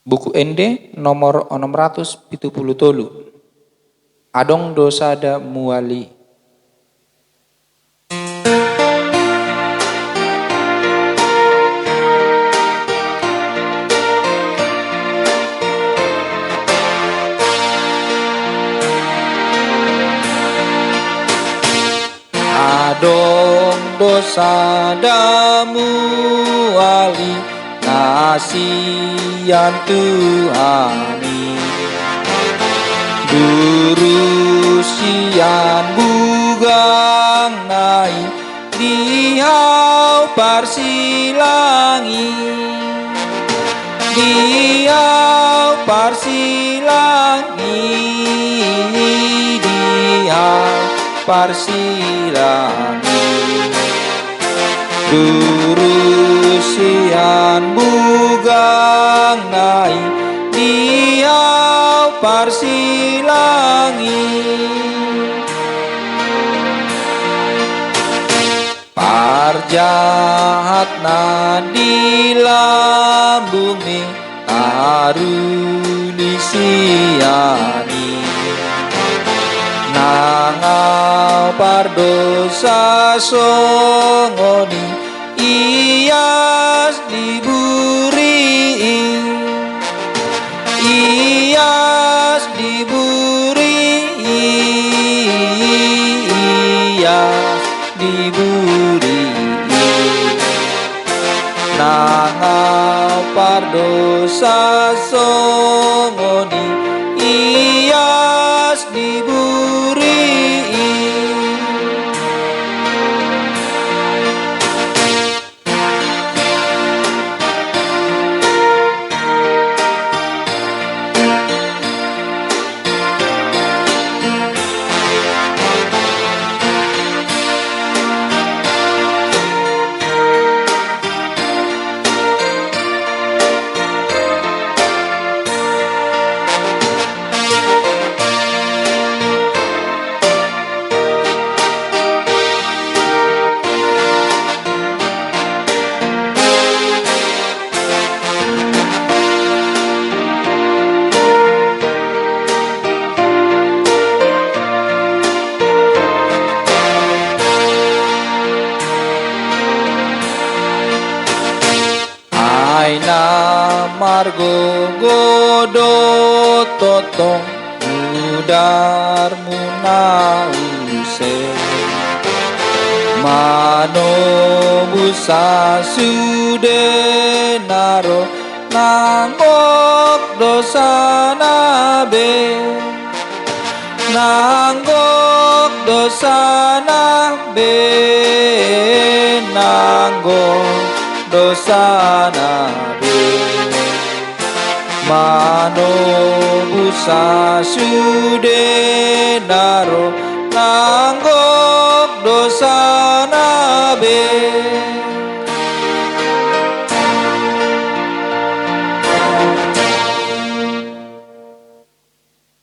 Buku Ende nomor 673. Adong dosada muali. Adong dosada muali kasihan Tuhani, durusian bugang nai diau parsilangi, diau parsilangi, diau parsilangi, durusian bugang nai diau parsilangi, parjahat nadilambungi karunisiani, nangau pardosa songoni ias diburi, ias diburi, ias diburi, nangau pardosa songoni ias diburi. Aina margo godo totong udar munause, mano busa sude naro nanggok dosa nabe, nanggok dosa nabe, nanggok dosa nabe, mano busa sude naro nanggok dosa nabe.